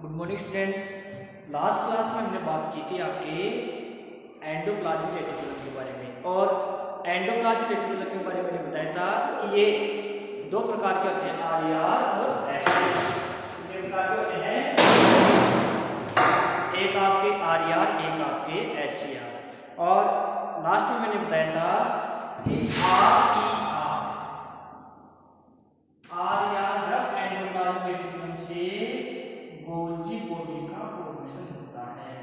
Good morning students. Last class में हमने बात की थी आपके एंडोप्लाज्मिक रेटिकुलम के बारे में, और एंडोप्लाज्मिक रेटिकुलम के बारे में मैंने बताया था कि ये दो प्रकार के होते हैं, आरईआर और एससीआर। कितने प्रकार के होते हैं? एक आपके आरईआर, एक आपके एससीआर। और लास्ट में मैंने बताया था कि आरईआर जब एंडोप्लाज्मिक रेटिकुलम से गोल्जी बॉडी का फॉर्मेशन होता है।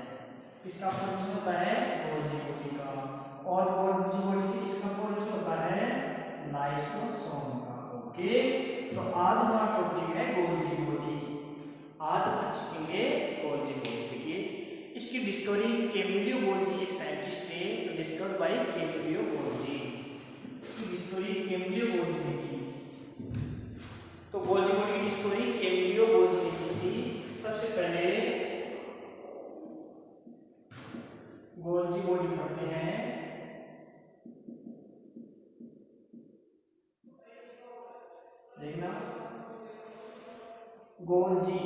किसका फॉर्मेशन होता है? गोल्जी बॉडी का। और गोल्जी बॉडी से किसका फॉर्मेशन होता है? लाइसोसोम का। ओके, तो आज हमारा टॉपिक है गोल्जी बॉडी। आज हम सीखेंगे गोल्जी बॉडी। देखिए, इसकी डिस्कवरी कैमिलियो गोल्जी, एक साइंटिस्ट थे, तो डिस्कवर्ड बाय कैमिलियो गोल्जी। इसकी डिस्कवरी कैमिलियो गोल्जी ने की। तो गोल्जी बॉडी की डिस्कवरी कैमिलियो गोल्जी ने की थी। सबसे पहले गोल्जी बॉडी पढ़ते हैं। देखना, गोल्जी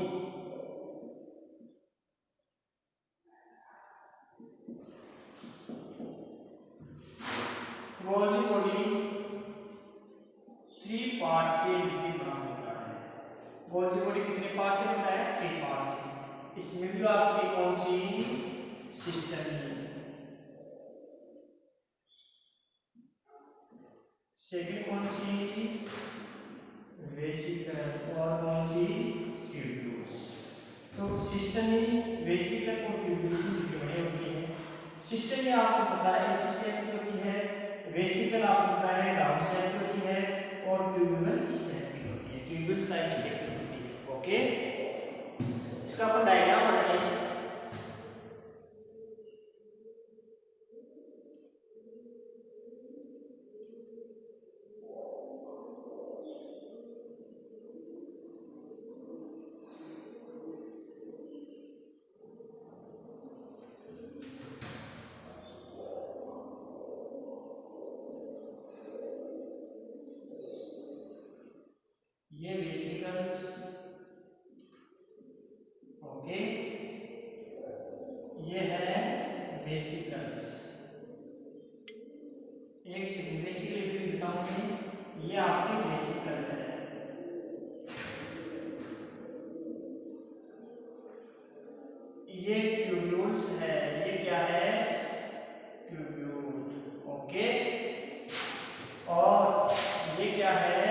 बॉडी 3 पार्ट से मिलकर बना होता है। गोल्जी बॉडी कितने पार्ट से बनता है? 3 पार्ट से। इसमें भी आपकी कौन सी? सिस्टम। सेकंड कौन सी? वेसिकल। और कौन सी? ट्यूब्यूल्स। तो सिस्टम में वेसिकल और ट्यूब्यूल्स की बनी होती है। सिस्टम में आपको पता है ऐसी शेप की होती है, वेसिकल आपको पता है राउंड शेप की होती है, और ट्यूब्यूल इस शेप की होती है। ट्यूब्यूल्स टाइप स्ट्रक्चर होती है। ओके, इसका अपन डायग्राम बनाएंगे। ये वेसिकल्स, ओके, ये है वेसिकल्स। एक सेकंड, वेसिकल भी बताऊंगी। ये आपके वेसिकल है। ये ट्यूब्यूल्स है। ये क्या है? ट्यूब्यूल। ओके, और ये क्या है?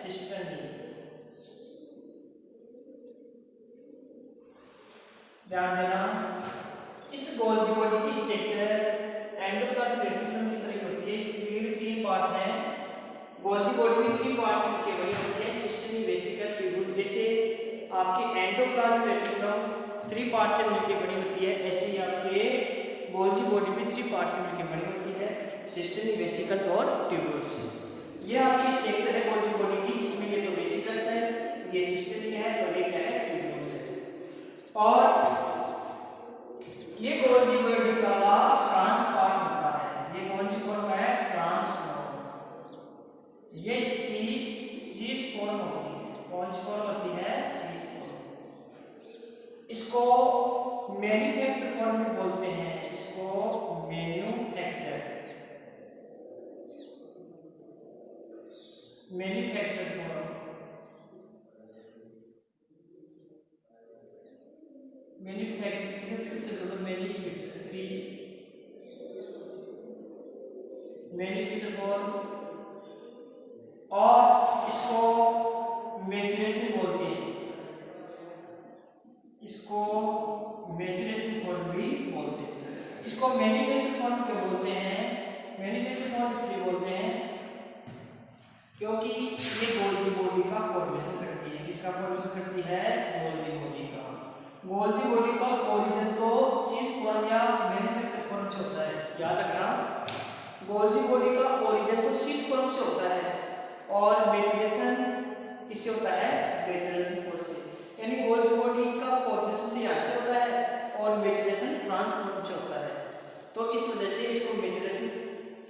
सिस्टम। ध्यान देना, इस गोल्जी बॉडी की स्ट्रक्चर एंडोप्लाज्मिक रेटिकुलम की तरह होती है। इसमें भी 3 पार्ट हैं। गोल्जी बॉडी में 3 पार्ट से मिलकर बनी होती है, सिस्टम, वेसिकल, ट्यूब्यूल। जैसे आपके एंडोप्लाज्मिक रेटिकुलम 3 पार्ट से मिलकर बनी होती है, ऐसे ही आपके गोल्जी बॉडी में 3 पार्ट से मिलकर बनी होती है, सिस्टम, वेसिकल्स और ट्यूब्यूल्स। ये आपकी स्ट्रक्चर है गोल्जी बॉडी की, जिसमें ये तो वेसिकल्स है, ये सिस्टम है, और ये क्या है? ट्यूब्यूल्स है। और ये गोल्जी बॉडी का ट्रांसफॉर्म होता है। ये कौन सी फॉर्म है? ट्रांसफॉर्म। ये इसकी सीस फॉर्म होती है। कौन सी फॉर्म होती है? सीस फॉर्म। इसको मैन्युफैक्चर फॉर्म में बोलते हैं। इसको मैन्युफैक्चर फॉर्म, मैन्युफैक्चर फॉर्म, और इसको मैचुरेशन बोलते हैं। इसको मैचुरेशन फॉर्म भी बोलते हैं। इसको मैन्युफैक्चर फॉर्म क्यों बोलते हैं? मैन्युफैक्चर फॉर्म इसलिए बोलते हैं क्योंकि ये गोल्जी बॉडी का फॉर्मेशन करती है। किसका फॉर्मेशन करती है? गोल्जी बॉडी का। गोल्जी बॉडी का ओरिजिन तो सीस फॉर्म या मैन्युफैक्चर फॉर्म से होता है। याद रखना, गोल्जी बॉडी का ओरिजिन तो सीस फॉर्म से होता है, और मैचुरेशन किससे होता है? मैचुरेशन फॉर्म से। यानी गोल्जी बॉडी का फॉर्मेशन तो यहाँ से होता है, और मैचुरेशन ट्रांसफॉर्म से होता है। तो इस वजह से इसको मैचुरेशन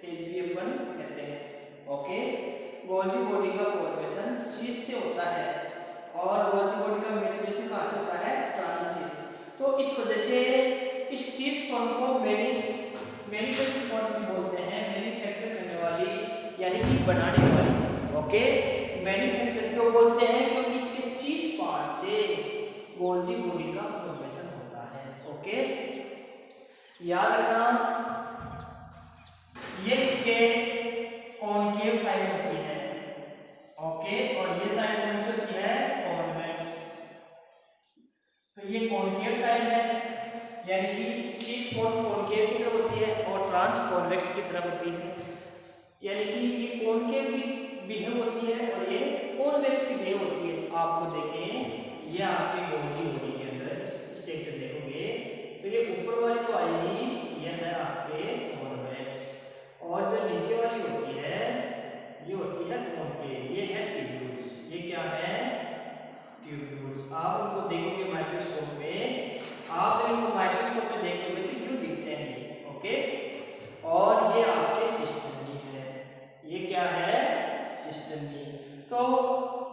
फेज भी अपन कहते हैं। ओके, गोल्जी बॉडी का फॉर्मेशन सीस से होता है, और गोल्जी बॉडी का मैचुरेशन कहाँ से होता है? ट्रांस बनाने वाली। ओके, मैन्युफैक्चर क्यों बोलते हैं? क्योंकि इसके शीश पार्ट से गोल्जी बॉडी का फॉर्मेशन होता है। ओके, याद रखना ये इसके कॉनकेव साइड होती है। ओके, और ये साइड कौन सी होती है? कॉन्वेक्स। तो ये कॉनकेव साइड है, यानी कि शीश कॉनकेव की तरफ होती है और ट्रांस कॉन्वेक्स की तरफ होती है। यानी कि ये कॉनकेव की बिहेव होती है और ये कॉन्वेक्स की बिहेव होती है। आपको देखें, ये आपके गोल्जी बॉडी के अंदर स्टेज से देखोगे तो ये ऊपर वाली तो आएगी, ये है आपके कॉन्वेक्स, और जो नीचे वाली होती है ये होती है कॉनकेव, ये है ट्यूब्यूल्स। ये क्या है? ट्यूब्यूल्स। आप उनको देखोगे माइक्रोस्कोप में, आप इनको माइक्रोस्कोप में देखोगे तो यूं दिखते हैं। ओके, और ये आपके सिस्टमी है। ये क्या है? सिस्टमी। तो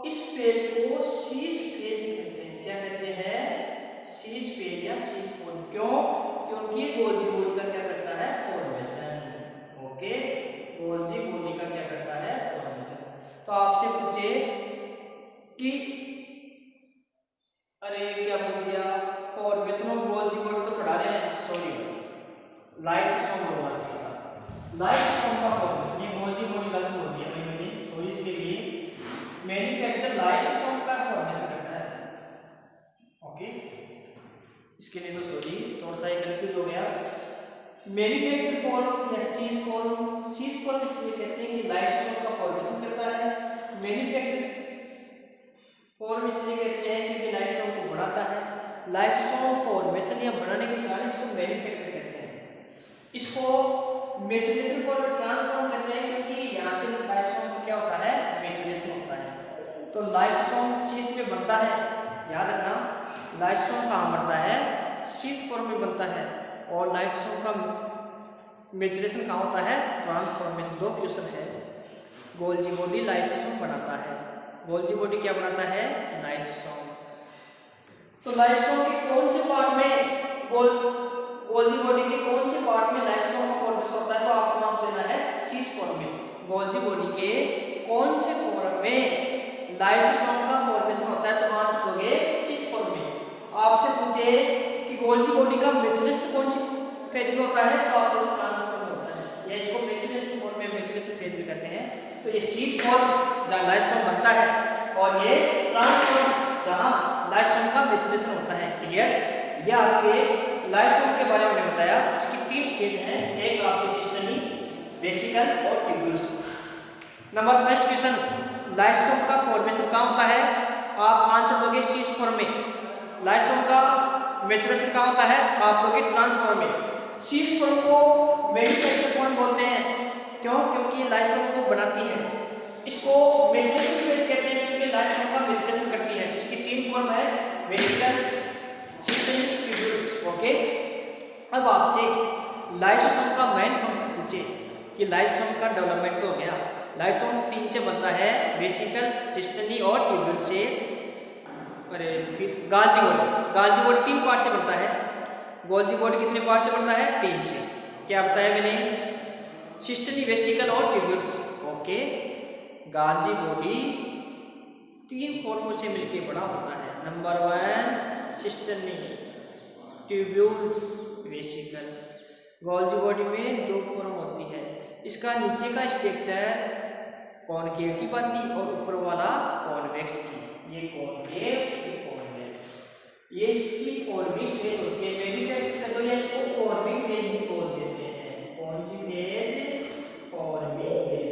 इस पेज को शीश पेज कहते हैं। क्या कहते हैं? शीश पेज या शीश पोल। क्यों? क्योंकि गोल्जी बॉडी का क्या करता है? फॉर्मेशन। ओके, गोल्जी बॉडी का क्या करता है? फॉर्मेशन। तो आपसे पूछे कि अरे क्या बोल दिया, फॉर्मेशन ऑफ गोल्जी बॉडी तो पढ़ा रहे हैं, सॉरी, लाइसोसोम बोलना चाहिए। लाइसोसोम का फॉर्मेशन, ये गोल्जी बॉडी गलत बोल दिया मैंने, सॉरी इसके लिए। मैन्युफैक्चर लाइसोसोम का फॉर्मेशन करता है। ओके, इसके लिए तो सॉरी, थोड़ा सा कंफ्यूज हो गया। मैन्युफैक्चर फॉर्म या शीश फॉर्म, शीश फॉर्म इसलिए कहते हैं कि लाइसोसोम का फॉर्मेशन करता है। मैन्युफैक्चर फॉर्म इसलिए कहते हैं क्योंकि लाइसोसोम को बढ़ाता है। लाइसोसोम फॉर्मेशन या बढ़ाने के कारण इसको मैन्युफैक्चर कहते हैं। इसको मैचुरेशन फॉर्म ट्रांसफॉर्म कहते हैं क्योंकि यहाँ से लाइसोसोम का क्या होता है? मैचुरेशन होता है। तो लाइसोसोम शीश में बनता है, याद रखना, लाइसोसोम कहाँ बनता है? शीश फॉर्म में बनता है। और लाइसोसोम का मैचुरेशन कहाँ होता है? ट्रांसफॉर्मेशन। दो क्वेश्चन है। गोल्जी बॉडी लाइसोसोम बनाता है, गोल्जी बॉडी क्या बनाता है? लाइसोसोम। तो लाइसोसोम के कौन से पार्ट में गोल्जी बॉडी के कौन से पार्ट में लाइसोसोम का फॉर्मेशन होता है? तो आपको नाम देना है शीश फॉर्म में। गोल्जी बॉडी के कौन से फॉर्म में लाइसोसोम का फॉर्मेशन होता है? तो आंसर दोगे शीश फॉर्म में। आपसे पूछे कि गोल्जी बॉडी का मैचुरेशन कौन सी फेज में होता है? तो आपको ट्रांसफॉर्म में होता है, या इसको मैचुरेशन फॉर्म में मैचुरेशन फेज में कहते हैं। तो ये शीश फॉर्म जहाँ लाइसोसोम बनता है, और ये ट्रांसफॉर्म जहाँ लाइसोसोम का मैचुरेशन होता है। क्लियर? ये आपके लाइसोसोम के बारे में मैंने बताया। इसकी 3 स्टेज हैं, एक आपके सिस्टमी, वेसिकल्स और tubules. Number first question, lysosome का फॉर्मेशन कहाँ होता है? आप आंसर दोगे शीश फॉर्म में। लाइसोसोम का मैचुरेशन कहाँ होता है? आप दोगे ट्रांसफॉर्म में। शीश फॉर्म को मैन्युफैक्चर फॉर्म बोलते हैं। क्यों? क्योंकि लाइसोसोम को बनाती है। इसको मैचुरेशन फेज कहते हैं क्योंकि लाइसोसोम का मैचुरेशन करती है। इसकी 3 फॉर्म है, वेसिकल्स, सिस्टमी, ट्यूब्यूल्स। ओके, अब आपसे लाइसोसोम का मेन फंक्शन पूछे कि लाइसोसोम का डेवलपमेंट तो हो गया। लाइसोसोम 3 से बनता है, वेसिकल्स, सिस्टमी और ट्यूब्यूल से। अरे फिर Golgi body, Golgi body 3 part से बनता है। गोल्जी बॉडी कितने पार्ट से बनता है? 3 से। क्या बताया मैंने? सिस्टमी, वेसिकल और ट्यूब्यूल्स। ओके, गोल्जी बॉडी 3 फॉर्मों से मिलकर बड़ा होता है। Number 1 cisternae, tubules, vesicles. Golgi body में 2 फॉर्म होती है। इसका नीचे का स्ट्रक्चर कॉनकेव की पाती और ऊपर वाला कॉन्वेक्स की। ये कॉनकेव, ये कॉन्वेक्स। ये इसकी फॉर्मिंग फेज होती है। मैन्युफैक्चर तो ये इसको फॉर्मिंग फेज ही बोल देते हैं। कौन सी phase? Forming phase.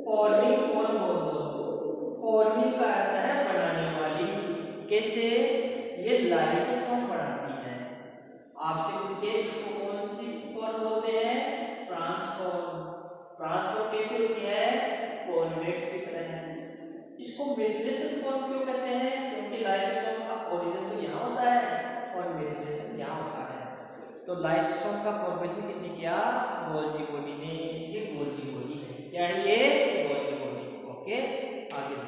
Forming form बोल दो। फॉर्मिंग का अर्थ है बनाने वाली। कैसे? ये लाइसोसोम बनाती है। आपसे पूछे इसको कौन सी फॉर्म बोलते हैं? ट्रांसफॉर्म। ट्रांसफॉर्म कैसे होती है? कॉन्वेक्स की तरह है। इसको मैचुरेशन फॉर्म क्यों कहते हैं? क्योंकि लाइसोसोम का ओरिजिन तो यहाँ होता है और मैचुरेशन यहाँ होता है। तो लाइसोसोम का फॉर्मेशन किसने किया? गोल्जी बॉडी ने। ये गोल्जी बॉडी है। क्या है ये? Golgi body. ओके, आगे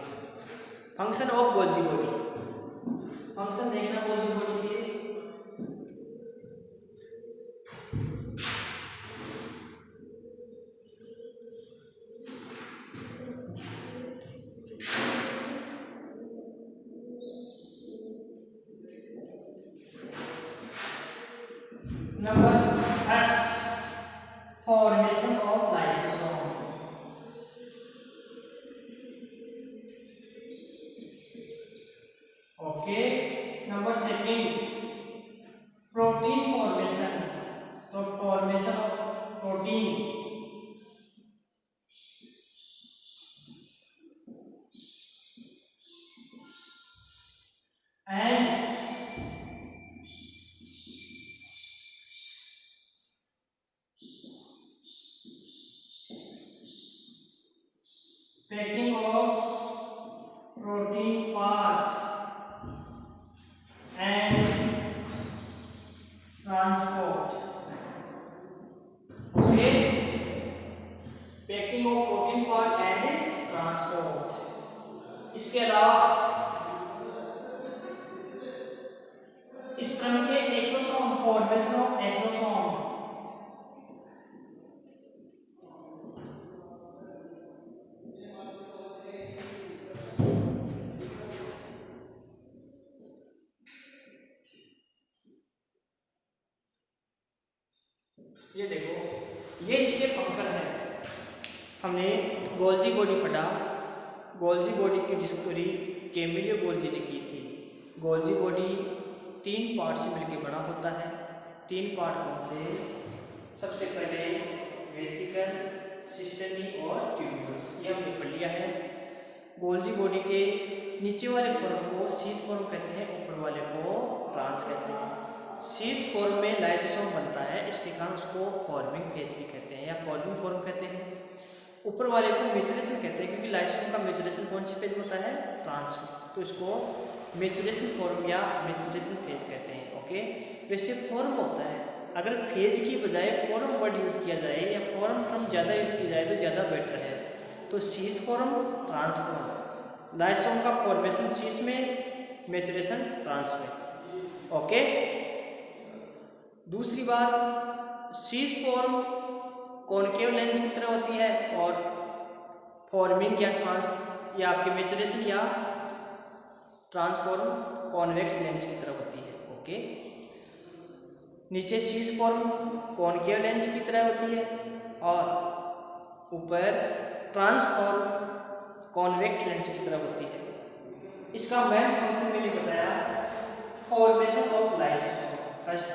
function of Golgi body. Function देखना गोल्जी बॉडी के। Number first, formation of lysosome. Okay, number second, protein formation. तो formation of protein. And packing of protein part and transport। okay, packing of protein part and transport। इसके अलावा sperm के acrosome, formation of acrosome. ये देखो, ये इसके function है। हमने गोल्जी बॉडी पढ़ा, गोल्जी बॉडी की डिस्कवरी कैमिलियो गोल्जी ने की थी। गोल्जी बॉडी 3 पार्ट से मिलकर बना होता है। 3 पार्ट कौन से? सबसे पहले वेसिकल, सिस्टर्नी और ट्यूब्यूल्स, ये हमने पढ़ लिया है। गोल्जी बॉडी के नीचे वाले फॉर्म को सीस फॉर्म कहते हैं, ऊपर वाले को ट्रांस कहते हैं। सीस फॉर्म में लाइसोसोम बनता है, इसके कारण उसको फॉर्मिंग फेज भी कहते हैं या फॉर्मिंग फॉर्म कहते हैं। ऊपर वाले को मैच्योरेशन कहते हैं, क्योंकि लाइसोसोम का मैच्योरेशन कौन सी फेज होता है? ट्रांस, तो इसको मैच्योरेशन फॉर्म या मैच्योरेशन फेज कहते हैं। ओके, वैसे फॉर्म होता है, अगर फेज की बजाय फॉर्म वर्ड यूज किया जाए या फॉर्म टर्म ज़्यादा यूज की जाए तो ज़्यादा बेटर है। तो सीस फॉर्म, ट्रांस फॉर्म। लाइसोसोम का फॉर्मेशन सीस में, मैच्योरेशन ट्रांस में। ओके, दूसरी बात, सीस फॉर्म कॉनकेव लेंस की तरह होती है और फॉर्मिंग या ट्रांस या आपके मैच्योरेशन या ट्रांसफॉर्म कॉन्वेक्स लेंस की तरह होती है। ओके, नीचे सीस फॉर्म कॉनकेव लेंस की तरह होती है और ऊपर ट्रांसफॉर्म कॉन्वेक्स लेंस की तरह होती है। इसका मेन फंक्शन मैंने बताया, formation of lysosome, first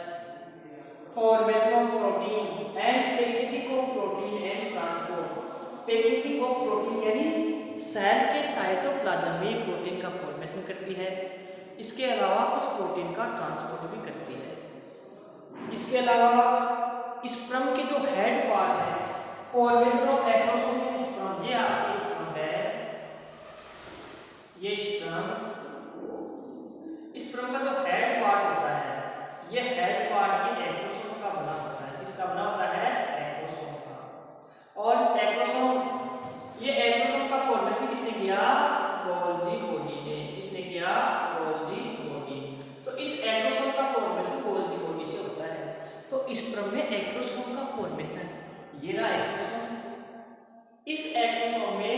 formation of protein and packaging of protein and transport. Packaging of protein यानी सेल के साइटोप्लाज्म में प्रोटीन का फॉर्मेशन करती है, इसके अलावा उस प्रोटीन का ट्रांसपोर्ट भी करती है। इसके अलावा स्पर्म के जो हेड पार्ट है, फॉर्मेशन ऑफ एक्रोसोम स्पर्म, ये आपकी स्पर्म है, ये स्पर्म का जो हेड पार्ट होता है, ये हेड पार्ट के एक्रोसोम का बना होता है। किसका बना होता है? एक्रोसोम का। और एक्रोसोम, ये एक्रोसोम का फॉर्मेशन किसने किया? गोल्जी बॉडी ने। किसने किया? Golgi body. तो इस एक्रोसोम का फॉर्मेशन गोल्जी बॉडी से होता है। तो स्पर्म में एक्रोसोम का फॉर्मेशन, ये रहा एक्रोसोम। इस एक्रोसोम में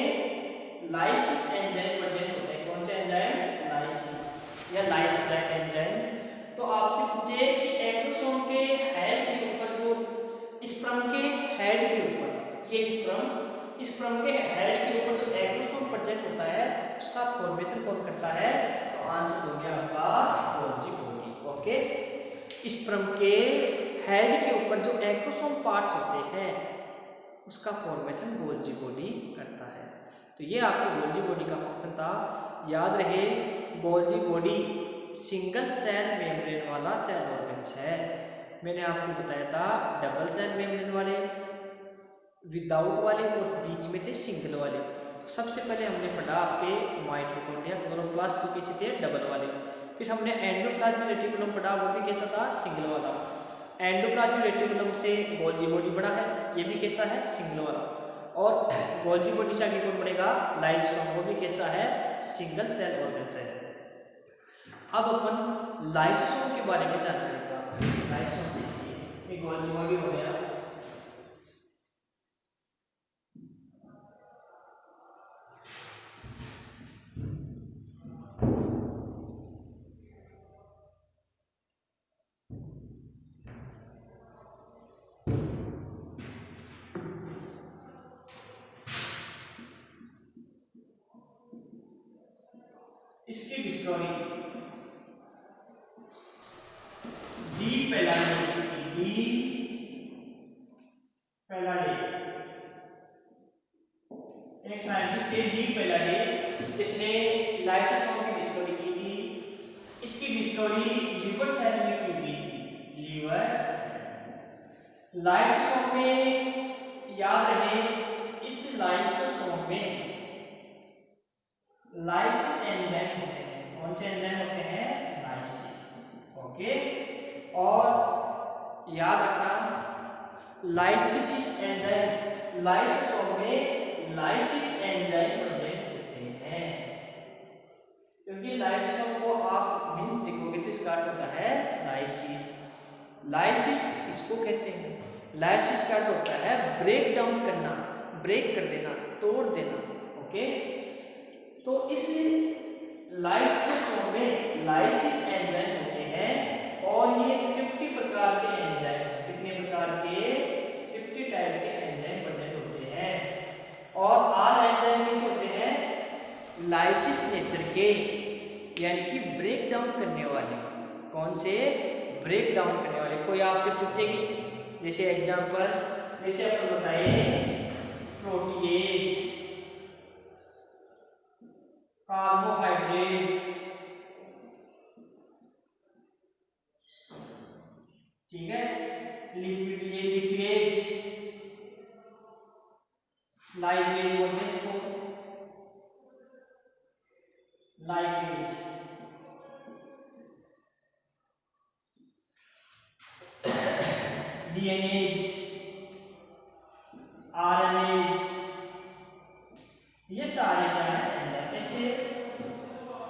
लाइसिस एंजाइम प्रेजेंट होते हैं। कौन से एंजाइम? लाइसिस या लाइसोजाइम एंजाइम। तो आपसे पूछे कि एक्रोसोम के हेड के ऊपर, जो स्पर्म के हेड के ऊपर, ये स्पर्म के हेड के ऊपर जो एक्रोसोम प्रेजेंट होता है, उसका फॉर्मेशन कौन करता है? तो आंसर हो गया आपका गोल्जी बॉडी। ओके, स्पर्म के हेड के ऊपर जो एक्रोसोम पार्ट्स होते हैं, उसका फॉर्मेशन गोल्जी बॉडी करता है। तो ये आपकी गोल्जी बॉडी का फंक्शन था। याद रहे, Golgi body single cell membrane वाला सेल ऑर्गन्स है। मैंने आपको बताया था डबल सेल मेम्ब्रेन वाले, विदाउट वाले और बीच में थे सिंगल वाले। तो सबसे पहले हमने पढ़ा आपके माइटोकॉन्ड्रिया, क्लोरोप्लास्ट, जो किसी थे डबल वाले। फिर हमने एंडोप्लाज्मिक रेटिकुलम पढ़ा, वो भी कैसा था? सिंगल वाला। एंडोप्लाज्मिक रेटिकुलम से गोल्जी बॉडी बना है, ये भी कैसा है? सिंगल वाला। और गोल्जी बॉडी से आगे कौन बनेगा? लाइसोसोम, वो भी कैसा है? सिंगल सेल ऑर्गन्स है। अब अपन लाइसोसोम के बारे में जानकारी प्राप्त करेंगे। लाइसोसोम देखिए, एक गोल्जी बॉडी हो गया, इसकी डिस्टोरी डी पेलाडे, डी पेलाडे, एक साइंटिस्ट थे डी पेलाडे जिसने लाइसोसोम की डिस्कवरी की थी। इसकी डिस्कवरी लिवर सेल में की गई थी। लिवर लाइसोसोम में, याद रहे, इस लाइसोसोम में लाइसिस एंजाइम होते हैं। कौन से एंजाइम होते हैं? लाइसिस। ओके, और याद रखना लाइसिस एंजाइम, लाइसोसोम में लाइसिस एंजाइम प्रेजेंट होते हैं। क्योंकि लाइसोसोम को आप मीन्स देखोगे तो इसका अर्थ होता है लाइसिस। लाइसिस इसको कहते हैं, लाइसिस का अर्थ होता है ब्रेक डाउन करना, ब्रेक कर देना, तोड़ देना। ओके, तो इस लाइसोसोम में लाइसिस एंजाइम होते हैं और ये 50 प्रकार के एंजाइम, कितने प्रकार के? 50 टाइप के एंजाइम प्रेजेंट होते हैं। और आर एंजाइम कैसे होते हैं? लाइसिस नेचर के, यानी कि ब्रेक डाउन करने वाले। कौन से? ब्रेक डाउन करने वाले। कोई आपसे पूछेगी, जैसे एग्जांपल, जैसे अपन बताइए प्रोटीएज, कार्बोहाइड्रेट, ठीक है, लिपिडेज, लाइपेज बोलते हैं इसको, लाइपेज, डीएनएज, आरएनएज, ये सारे क्या है? एंजाइम। ऐसे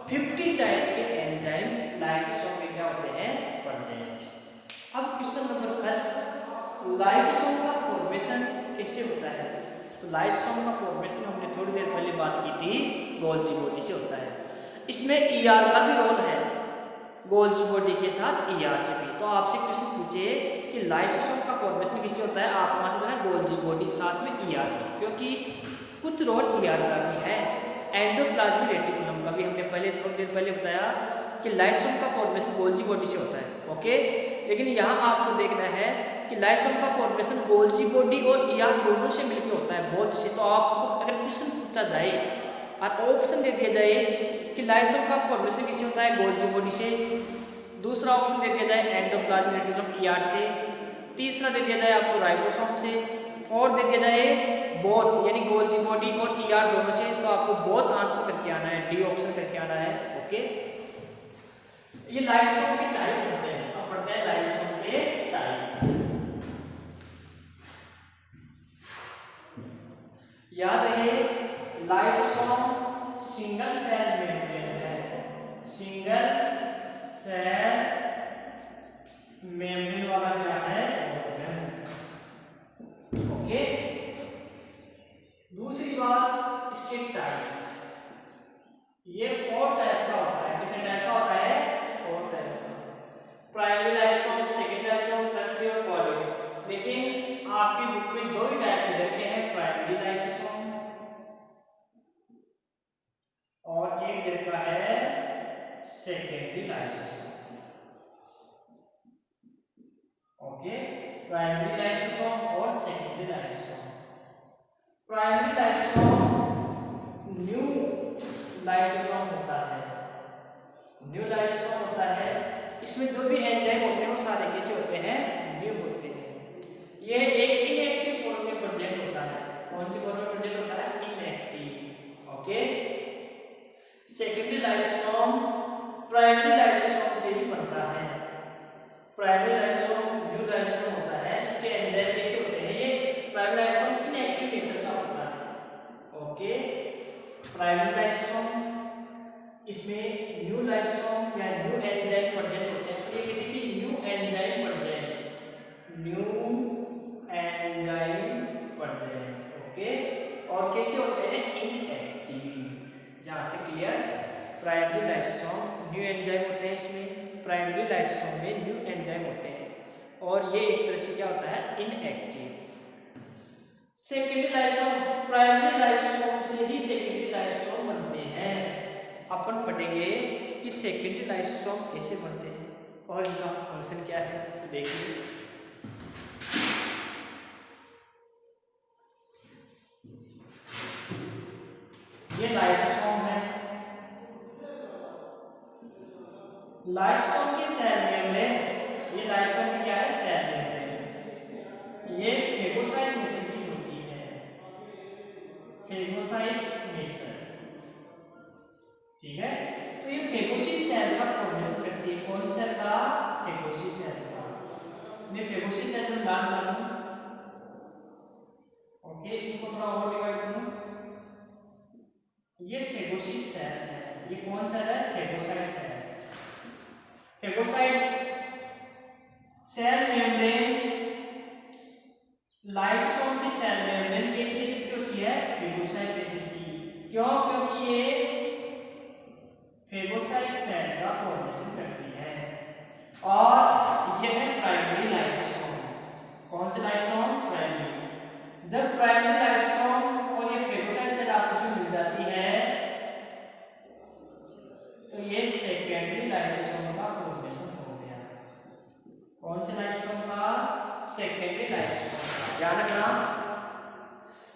50 टाइप के एंजाइम लाइसोसोम में क्या होते हैं? प्रेजेंट। अब क्वेश्चन नंबर फर्स्ट, लाइसोसोम का फॉर्मेशन कैसे होता है? तो लाइसोसोम का फॉर्मेशन हमने थोड़ी देर पहले बात की थी, गोल्जी बॉडी से होता है। इसमें ईआर का भी रोल है, गोल्जी बॉडी के साथ ईआर से भी। तो आपसे क्वेश्चन पूछे कि लाइसोसोम का फॉर्मेशन किससे होता है, आप वहां से बताना गोल्जी बॉडी साथ में ईआर भी, क्योंकि कुछ रोल ईआर का भी है, एंडोप्लाज्मिक रेटिकुलम का भी। हमने पहले थोड़ी देर पहले बताया कि लाइसोसोम का फॉर्मेशन गोल्जी बॉडी से होता है। ओके, लेकिन यहाँ आपको देखना है कि लाइसोसोम का फॉर्मेशन गोल्जी बॉडी और ईआर दोनों से मिलकर होता है, बोथ से। तो आपको अगर क्वेश्चन पूछा जाए और ऑप्शन दे दिया जाए कि लाइसोसोम का फॉर्मेशन किससे होता है? गोल्जी बॉडी से। दूसरा ऑप्शन दे दिया जाए एंडोप्लाज्मिक रेटिकुलम ईआर से। तीसरा दे दिया जाए आपको राइबोसोम से। और दे दिया जाए बोथ, यानी गोल्जी बॉडी और ईआर दोनों से। तो आपको बोथ आंसर करके आना है, डी ऑप्शन करके आना है। ओके, ये लाइसोसोम के टाइप होते हैं। अब पढ़ते हैं लाइसोसोम के टाइप। याद रहे, लाइसोसोम सिंगल सेल मेम्ब्रेन है, सिंगल सेल मेम्ब्रेन वाला क्या है? ओके, दूसरी बात इसके टाइप, ये 4 टाइप का होता है। कितने टाइप का होता है? 4 टाइप का। Primary lysosome, secondary lysosome, tertiary और क्वाड्रेटिक। लेकिन आपकी बुक में 2 ही टाइप दे रखे हैं, प्राइमरी लाइसोसोम और एक दे रखा है secondary lysosome. Okay, primary lysosome और secondary lysosome. Primary lysosome new lysosome होता है, न्यू लाइसोसोम होता है। इसमें जो भी एंजाइम होते हैं वो सारे कैसे होते हैं? न्यू होते हैं। ये एक इनएक्टिव फॉर्म में प्रेजेंट होता है। कौन सी फॉर्म में प्रेजेंट होता है? Inactive. Okay, secondary lysosome primary lysosome से ही बनता है। प्राइमरी लाइसोसोम न्यू लाइसोसोम होता है। इसके एंजाइम कैसे होते हैं? ये प्राइमरी लाइसोसोम इनएक्टिव नेचर का होता है। ओके, प्राइमरी लाइसोसोम, इसमें न्यू लाइसोसोम या न्यू एंजाइम प्रेजेंट होते हैं। ये कहते हैं कि new enzyme present, new enzyme present. Okay, और कैसे होते हैं? इनएक्टिव। यहाँ तक clear? Primary lysosome new enzyme होते हैं, इसमें प्राइमरी लाइसोसोम में न्यू एंजाइम होते हैं और ये एक तरह से क्या होता है? Inactive. Secondary lysosome, primary lysosome से ही सेकेंडरी लाइसोसोम बनते हैं। अपन पढ़ेंगे कि सेकेंडरी लाइसोसोम कैसे बनते हैं और इनका फंक्शन क्या है। तो देखिए, ये लाइसोसोम है। लाइसोसोम की सेल मेम्ब्रेन, ये लाइसोसोम की क्या है, सेल मेम्ब्रेन, ये फेगोसाइट नेचर की होती है, फेगोसाइट नेचर, ठीक है। तो ये फेगोसी सेल का फॉर्मेशन करती है। कौन सेल का, फेगोसी सेल का। मैं फेगोसी सेल में नाम डालूं, ओके, इनको थोड़ा और डिवाइड करूं। ये फेगोसी सेल है। ये कौन सेल है, phagocyte cell. Phagocyte cell membrane, lysosome की सेल मेम्ब्रेन किस नेचर की होती है, फेगोसाइट नेचर की। क्यों, क्योंकि ये फेगोसाइट सेल का फॉर्मेशन करती है। और यह है प्राइमरी लाइसोसोम। कौन सा लाइसोसोम, प्राइमरी। जब प्राइमरी लाइसोसोम और ये फेगोसाइट सेल आपस में मिल जाती है तो ये सेकेंडरी लाइसोसोम का फॉर्मेशन हो गया। कौन से लाइसोसोम का, सेकेंडरी लाइसोसोम का। ध्यान रखना,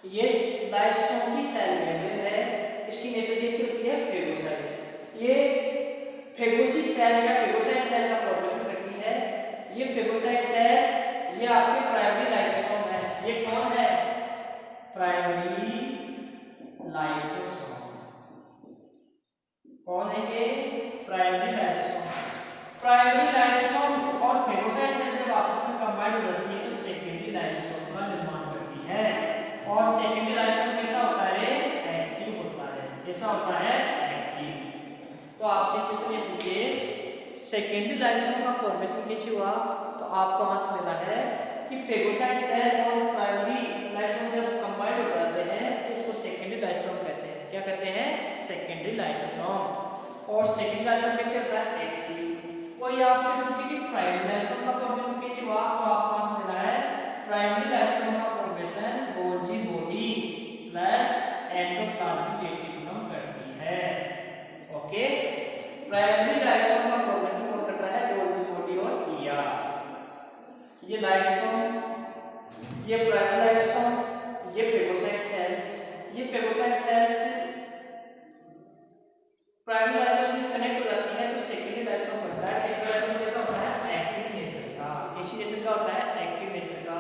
ये लाइसोसोम की सेल मेम्ब्रेन है, इसकी नेचर कैसी होती है, फेगोसाइट। ये फेगोसी सेल या फेगोसाइट सेल का फॉर्मेशन करती है। ये फेगोसाइट सेल, ये आपके प्राइमरी लाइसोसोम है। ये कौन है, प्राइमरी लाइसोसोम। कौन है ये, प्राइमरी लाइसोसोम। प्राइमरी लाइसोसोम और फेगोसाइट सेल जब आपस में कंबाइन हो जाती है तो सेकेंडरी लाइसोसोम का निर्माण करती है। और सेकेंडरी लाइसोसोम कैसा होता है, एक्टिव होता है। कैसा होता है, एक्टिव। तो आपसे क्वेश्चन ये पूछे सेकेंडरी लाइसोसोम का फॉर्मेशन कैसे हुआ, तो आपको आंसर मिला है कि फेगोसाइट सेल और प्राइमरी लाइसोसोम जब कंबाइन हो जाते हैं तो उसको सेकेंडरी लाइसोसोम कहते हैं। क्या कहते हैं, सेकेंडरी लाइसोसोम। और सेकेंडरी लाइसोसोम कैसे होता है, एक्टिव। कोई आपसे पूछे कि प्राइमरी लाइसोसोम का फॉर्मेशन कैसे हुआ, तो आपको आंसर मिला है प्राइमरी लाइसोसोम का formation Golgi body plus endoplasmic reticulum करती है। ओके, प्राइमरी लाइसोसोम का फॉर्मेशन कौन करता है, गोल्जी बॉडी और ईआर। ये लाइसोसोम, ये प्राइमरी लाइसोसोम, ये फेगोसाइट सेल्स। ये फेगोसाइट सेल्स प्राइमरी लाइसोसोम से कनेक्ट हो जाती है तो सेकेंडरी लाइसोसोम बनता है। सेकेंडरी लाइसोसोम कैसा होता है, एक्टिव नेचर का। किसी नेचर का होता है, एक्टिव नेचर का।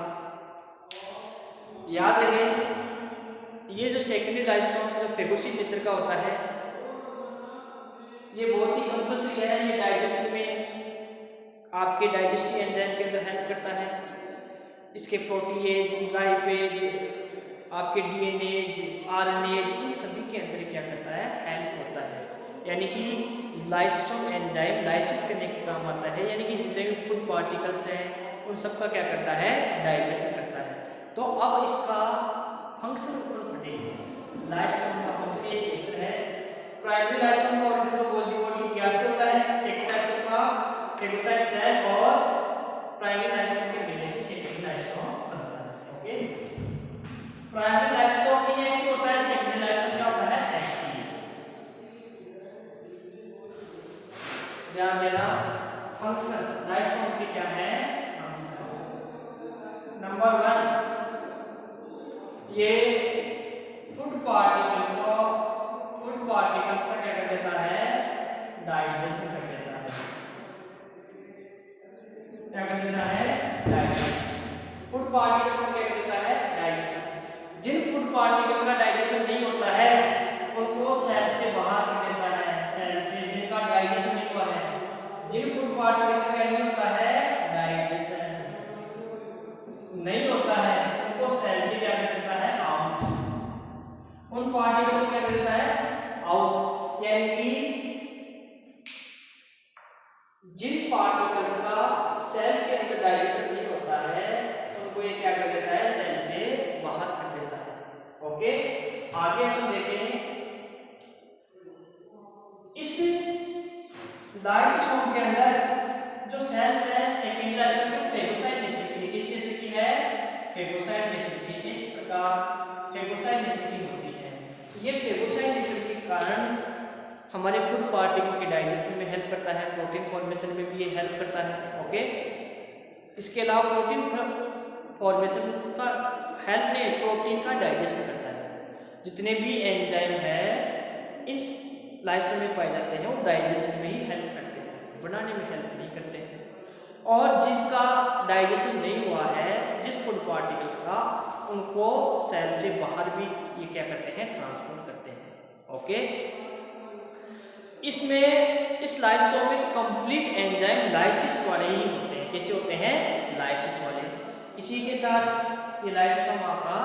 याद रहे, ये जो सेकेंडरी लाइसोसोम जो फेगोसी नेचर का होता है ये बहुत ही कंपल्सरी है। ये डाइजेशन में आपके डाइजेस्टिव एंजाइम के अंदर हेल्प करता है। इसके प्रोटीएज, लाइपेज, आपके डीएनएज, आरएनएज, इन सभी के अंदर क्या करता है, हेल्प होता है। यानी कि लाइसोसोम एंजाइम लाइसिस करने के काम आता है। यानी कि जितने भी फूड पार्टिकल्स हैं उन सब का क्या करता है, डाइजेशन करता है। तो अब इसका फंक्शन पढ़ेंगे। लाइसोसोम का फंक्शन ये स्ट्रक्चर है। प्राइमरी लाइसोसोम का ऑर्डर तो गोल्जी बॉडी ईआर से होता है। सेकेंडरी लाइसोसोम का फेगोसाइट सेल और प्राइमरी लाइसोसोम के मिलने से सेकेंडरी लाइसोसोम बनता है। ओके, प्राइमरी लाइसोसोम इनएक्टिव होता है, सेकेंडरी लाइसोसोम क्या होता है, एक्टिव। ध्यान देना, फंक्शन लाइसोसोम के क्या है, फंक्शन। नंबर 1, ये फूड पार्टिकल्स का क्या कर देता है, डाइजेस्ट कर देता है। क्या कर देता है, डाइजेस्ट। फूड पार्टिकल्स का क्या कर देता है, डाइजेशन। जिन फूड पार्टिकल का डाइजेशन नहीं होता है उनको सेल से बाहर कर देता है। सेल से जिनका डाइजेशन नहीं हुआ है, जिन फूड पार्टिकल का क्या नहीं होता है, डाइजेशन नहीं होता है, उनको सेल से क्या कर देता है, आउट। उन पार्टिकल को क्या कर देता है, आउट। यानी कि जिन पार्टिकल्स का सेल के अंदर डाइजेशन नहीं होता है उनको ये क्या कर देता है, सेल से बाहर कर देता है। ओके, आगे हम देखें इस लाइसोसोम के अंदर जो सेल्स है सेकेंडरी लाइसोसोम फेगोसाइट नेचर की। किस नेचर की है, फेगोसाइट नेचर की। इस प्रकार फेगोसाइट नेचर की होती है। ये फेगोसाइट नेचर के कारण हमारे फूड पार्टिकल के डाइजेशन में हेल्प करता है, प्रोटीन फॉर्मेशन में भी ये हेल्प करता है। ओके, इसके अलावा प्रोटीन फॉर्मेशन का हेल्प नहीं, प्रोटीन का डाइजेशन करता है। जितने भी एंजाइम है इन लाइसोसोम में पाए जाते हैं वो डाइजेशन में ही हेल्प करते हैं, बनाने में हेल्प नहीं करते हैं। और जिसका डाइजेशन नहीं हुआ है, जिस फूड पार्टिकल्स का, उनको सेल से बाहर भी ये क्या करते हैं, ट्रांसपोर्ट करते हैं। ओके, इसमें इस लाइसोसोम में कंप्लीट एंजाइम लाइसिस वाले ही होते हैं। कैसे होते हैं, लाइसिस वाले। इसी के साथ ये लाइसोसोम आपका